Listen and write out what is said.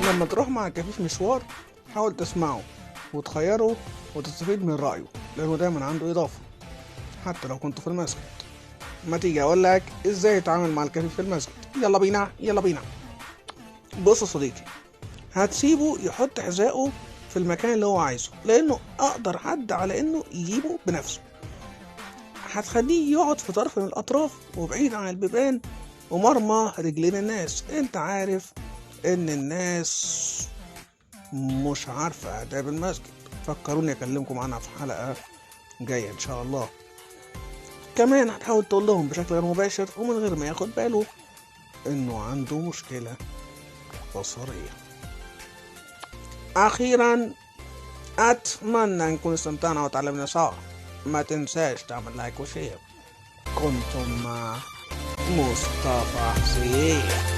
لما تروح مع كفيف مشوار حاول تسمعه وتخيره وتستفيد من رأيه، لأنه دايما عنده إضافة حتى لو كنت في المسجد. ما تيجي أقول لك إزاي تتعامل مع الكفيف في المسجد؟ يلا بينا يلا بينا. بص يا صديقي، هتسيبه يحط حذائه في المكان اللي هو عايزه، لأنه أقدر حد على إنه يجيبه بنفسه. هتخليه يقعد في طرف من الأطراف وبعيد عن البيبان ومرمى رجلين الناس. انت عارف ان الناس مش عارفة آداب المسجد. فكروني أكلمكم عنها في حلقة جاية إن شاء الله. كمان هتحاول تقول لهم بشكل غير مباشر ومن غير ما ياخد باله إنه عنده مشكلة بصرية. أخيرا أتمنى نكون استمتعنا وتعلمنا سوا. ما تنساش تعمل لايك وشير. كنتم مع مصطفى حسين.